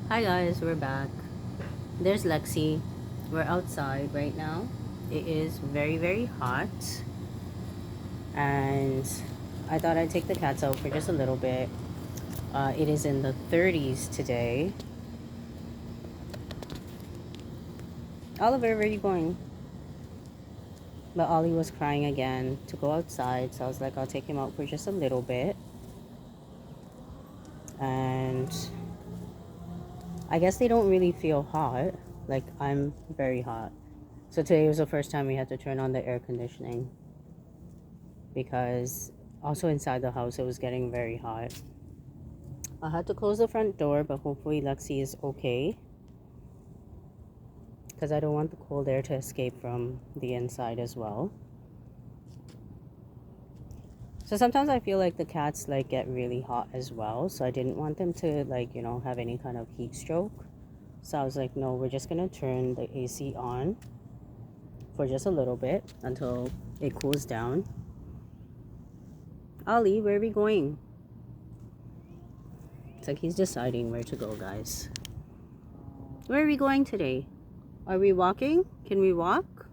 Hi guys, we're back. There's Lexi. We're outside right now. It is very hot, and I thought I'd take the cats out for just a little bit. It is in the 30s today. Oliver, where are you going? But Ollie was crying again to go outside, so I was like, I'll take him out for just a little bit. And I guess they don't really feel hot. Like, I'm very hot. So today was the first time we had to turn on the air conditioning, because also inside the house it was getting very hot. I had to close the front door, but hopefully Lexi is okay, because I don't want the cold air to escape from the inside as well. So sometimes I feel like the cats like get really hot as well, so I didn't want them to have any kind of heat stroke. So I was like, no, we're just gonna turn the AC on for just a little bit until it cools down. Ollie, where are we going? It's like he's deciding where to go, guys. Where are we going today? Are we walking? Can we walk?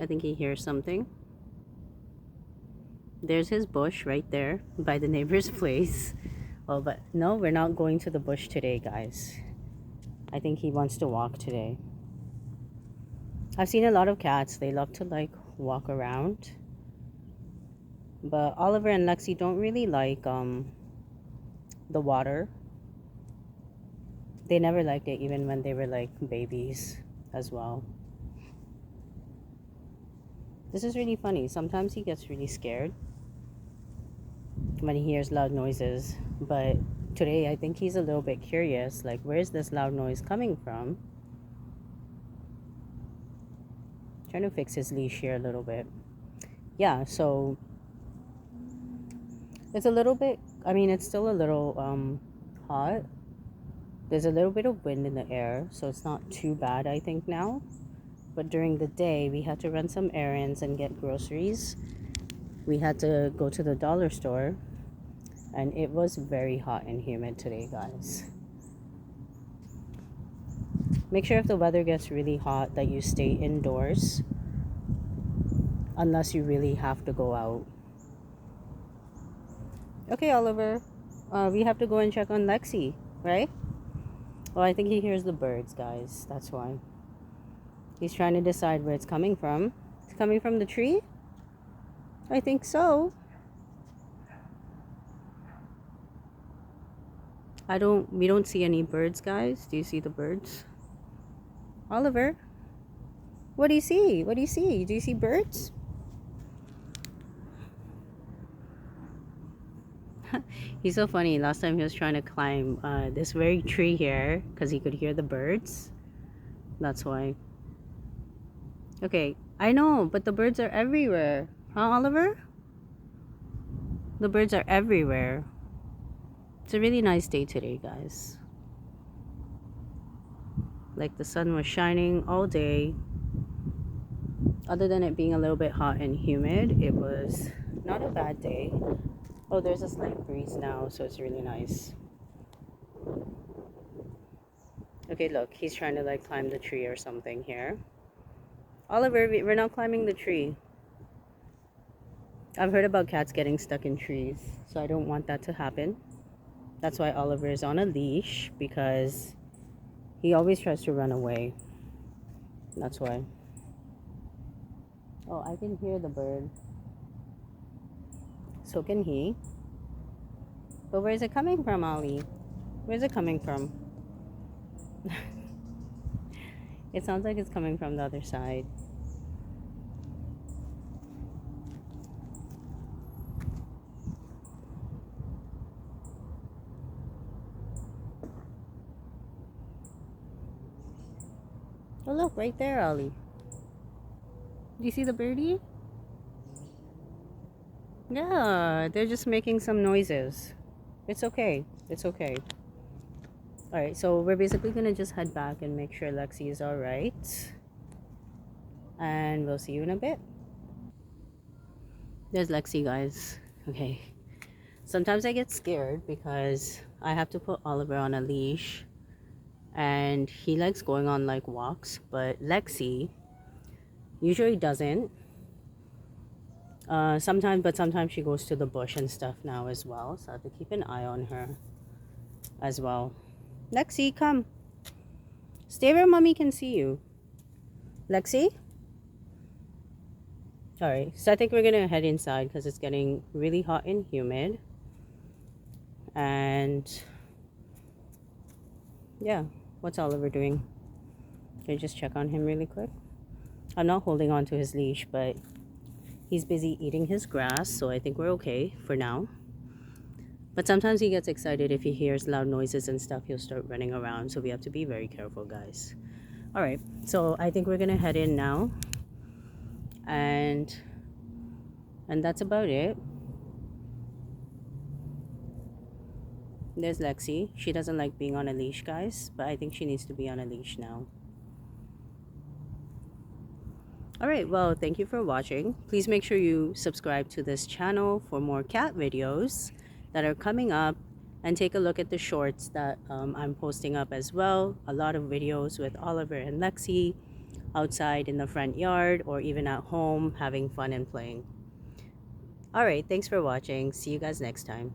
I think he hears something. There's his bush right there by the neighbor's place. Oh, but no, we're not going to the bush today, guys. I think he wants to walk today. I've seen a lot of cats. They love to like walk around. But Oliver and Lexi don't really like the water. They never liked it even when they were like babies as well. This is really funny. Sometimes he gets really scared when he hears loud noises, but today I think he's a little bit curious, like, where's this loud noise coming from? Trying to fix his leash here a little bit. Yeah, so it's a little bit, I mean, it's still a little hot. There's a little bit of wind in the air, so it's not too bad, I think, now. But during the day we had to run some errands and get groceries. We had to go to the dollar store, and it was very hot and humid today, guys. Make sure if the weather gets really hot that you stay indoors unless you really have to go out. Okay, Oliver, we have to go and check on Lexi, right? Well, I think he hears the birds, guys. That's why. He's trying to decide where it's coming from. It's coming from the tree? I think so. We don't see any birds, guys. Do you see the birds? Oliver, what do you see? What do you see? Do you see birds? He's so funny. Last time he was trying to climb this very tree here because he could hear the birds. That's why. Okay, I know, but the birds are everywhere. Huh, Oliver? The birds are everywhere. It's a really nice day today, guys. Like, the sun was shining all day. Other than it being a little bit hot and humid, it was not a bad day. Oh, there's a slight breeze now, so it's really nice. Okay, look, he's trying to like climb the tree or something here. Oliver, we're not climbing the tree. I've heard about cats getting stuck in trees, so I don't want that to happen. That's why Oliver is on a leash, because he always tries to run away. That's why. Oh, I can hear the bird. So can he. But where's it coming from, Ollie? Where's it coming from? It sounds like it's coming from the other side. Oh, look, right there, Ollie. Do you see the birdie? Yeah, they're just making some noises. It's okay. It's okay. Alright, so we're basically gonna just head back and make sure Lexi is alright. And we'll see you in a bit. There's Lexi, guys. Okay. Sometimes I get scared because I have to put Oliver on a leash, and he likes going on like walks, but Lexi usually doesn't. Sometimes, but sometimes she goes to the bush and stuff now as well, so I have to keep an eye on her as well. Lexi, come. Stay where mommy can see you. Lexi? Alright, so I think we're gonna head inside because it's getting really hot and humid. And yeah, what's Oliver doing? Can you just check on him really quick? I'm not holding on to his leash, but he's busy eating his grass, so I think we're okay for now. But sometimes he gets excited if he hears loud noises and stuff. He'll start running around, so we have to be very careful, guys. All right, so I think we're gonna head in now, and that's about it. There's Lexi. She doesn't like being on a leash, guys, but I think she needs to be on a leash now. Alright, well, thank you for watching. Please make sure you subscribe to this channel for more cat videos that are coming up, and take a look at the shorts that I'm posting up as well. A lot of videos with Oliver and Lexi outside in the front yard or even at home having fun and playing. Alright, thanks for watching. See you guys next time.